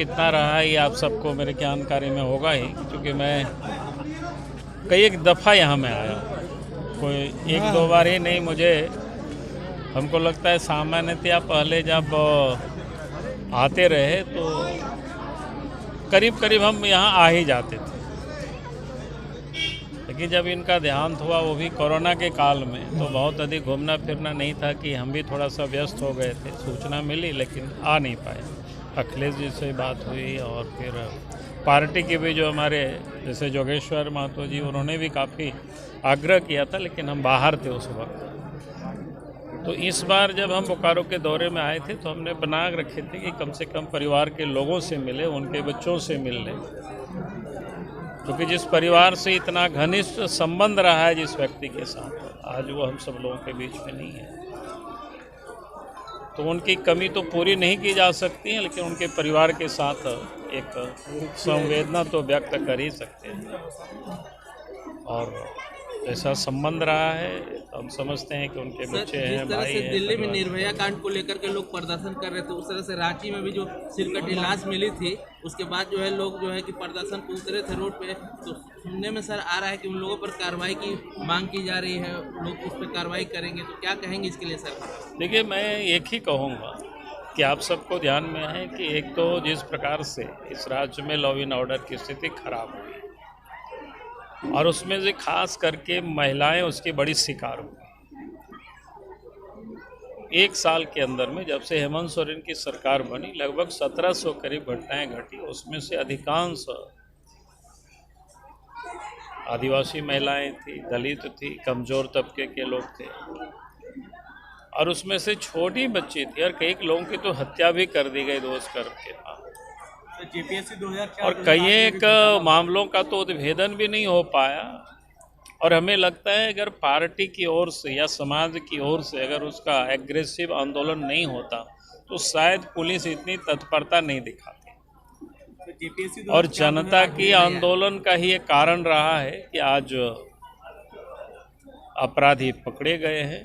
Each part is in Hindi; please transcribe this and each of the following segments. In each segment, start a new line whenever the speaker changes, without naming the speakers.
कितना रहा है ये आप सबको मेरे जानकारी में होगा ही, क्योंकि मैं कई एक दफ़ा यहाँ में आया हूँ, कोई एक दो बार ही नहीं। मुझे हमको लगता है सामान्यतया पहले जब आते रहे तो करीब करीब हम यहाँ आ ही जाते थे, लेकिन जब इनका देहांत हुआ वो भी कोरोना के काल में, तो बहुत अधिक घूमना फिरना नहीं था कि हम भी थोड़ा सा व्यस्त हो गए थे। सूचना मिली लेकिन आ नहीं पाए। अखिलेश जी से बात हुई और फिर पार्टी के भी जो हमारे जैसे जोगेश्वर महतो जी, उन्होंने भी काफ़ी आग्रह किया था, लेकिन हम बाहर थे उस वक्त। तो इस बार जब हम बोकारो के दौरे में आए थे तो हमने बना रखे थे कि कम से कम परिवार के लोगों से मिले, उनके बच्चों से मिल लें, क्योंकि जिस परिवार से इतना घनिष्ठ संबंध रहा है जिस व्यक्ति के साथ, आज वो हम सब लोगों के बीच में नहीं है, तो उनकी कमी तो पूरी नहीं की जा सकती है, लेकिन उनके परिवार के साथ एक संवेदना तो व्यक्त कर ही सकते हैं। और ऐसा संबंध रहा है, हम समझते हैं कि उनके बच्चे हैं, भाई हैं।
दिल्ली में निर्भया कांड को लेकर के लोग प्रदर्शन कर रहे थे, उस तरह से रांची में भी जो सिरकटी लाश मिली थी उसके बाद जो है लोग जो है कि प्रदर्शन को उतरे थे रोड पे। तो सुनने में सर आ रहा है कि उन लोगों पर कार्रवाई की मांग की जा रही है, लोग उस पर कार्रवाई करेंगे, तो क्या कहेंगे इसके लिए सर? देखिए,
मैं एक ही कहूँगा कि आप सबको ध्यान में है कि एक तो जिस प्रकार से इस राज्य में लॉ एंड ऑर्डर की स्थिति खराब हुई और उसमें से खास करके महिलाएं उसकी बड़ी शिकार हुई। एक साल के अंदर में जब से हेमंत सोरेन की सरकार बनी, लगभग 1700 करीब घटनाएं घटी। उसमें से अधिकांश आदिवासी महिलाएं थी, दलित थी, कमज़ोर तबके के लोग थे, और उसमें से छोटी बच्ची थी, और कई लोगों की तो हत्या भी कर दी गई दोष करके।
जेपीएससी 2004
और कई एक मामलों का तो उद्भेदन भी नहीं हो पाया। और हमें लगता है अगर पार्टी की ओर से या समाज की ओर से अगर उसका एग्रेसिव आंदोलन नहीं होता तो शायद पुलिस इतनी तत्परता नहीं दिखाती। और जनता की आंदोलन का ही एक कारण रहा है कि आज अपराधी पकड़े गए हैं।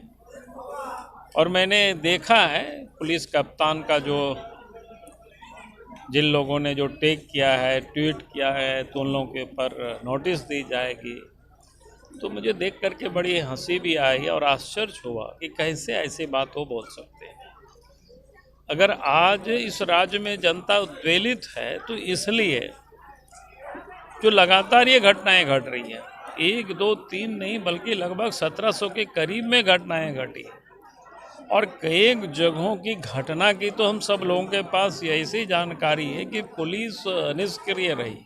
और मैंने देखा है पुलिस कप्तान का जो जिन लोगों ने जो टेक किया है, ट्वीट किया है, तो उन लोगों के ऊपर नोटिस दी जाएगी। तो मुझे देख करके बड़ी हंसी भी आई और आश्चर्य हुआ कि कैसे ऐसी बात हो बोल सकते हैं। अगर आज इस राज्य में जनता उद्वेलित है तो इसलिए जो लगातार ये घटनाएं घट रही हैं, 1, 2, 3 नहीं बल्कि लगभग 1700 के करीब में घटनाएं घटी हैं। और कई जगहों की घटना की तो हम सब लोगों के पास ऐसी जानकारी है कि पुलिस निष्क्रिय रही,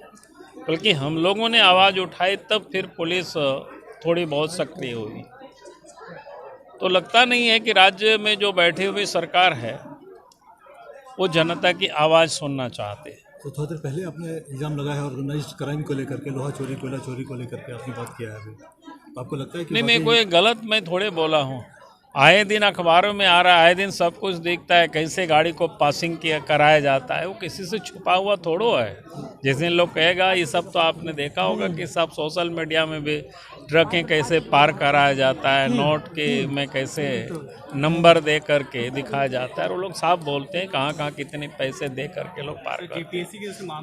बल्कि हम लोगों ने आवाज़ उठाई तब फिर पुलिस थोड़ी बहुत सक्रिय हुई। तो लगता नहीं है कि राज्य में जो बैठी हुई सरकार है वो जनता की आवाज़ सुनना चाहते हैं।
तो थोड़ी देर पहले आपने इल्ज़ाम लगाया है ऑर्गेनाइज्ड क्राइम को लेकर के, लोहा चोरी, कोयला चोरी को लेकर के आपने बात किया है अभी, तो आपको लगता है कि
नहीं, मैं कोई गलत मैं थोड़े बोला हूँ। आए दिन अखबारों में आ रहा है, आए दिन सब कुछ दिखता है, कैसे गाड़ी को पासिंग किया कराया जाता है, वो किसी से छुपा हुआ थोड़ो है। जिस दिन लोग कहेगा ये सब, तो आपने देखा होगा कि सब सोशल मीडिया में भी ट्रकें कैसे पार कराया जाता है, नोट के में कैसे नंबर दे करके दिखाया जाता है, और वो लोग साफ बोलते हैं कहाँ कहाँ कितने पैसे दे करके लोग पार करते हैं।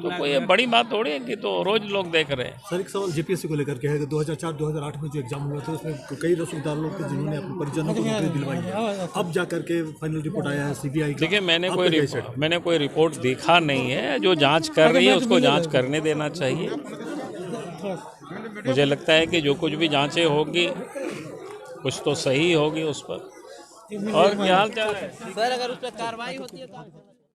तो कोई बड़ी बात थोड़ी है कि तो रोज लोग देख रहे हैं।
सर, एक सवाल जेपीएससी को लेकर के है कि 2004-2008 में जो एग्जाम हुआ था उसमें कई रसूखदार लोग थे जिन्होंने अपने परिजनों को नौकरी दिलवाई है। अब जा करके फाइनल रिपोर्ट आया है सीबीआई का।
देखिए, मैंने कोई रिपोर्ट देखा नहीं है। जो जांच कर रही है उसको जांच करने देना चाहिए। मुझे लगता है कि जो कुछ भी जांचें होगी कुछ तो सही होगी उस पर। और क्या हाल चाल है
सर? अगर उस पर कार्रवाई होती है तो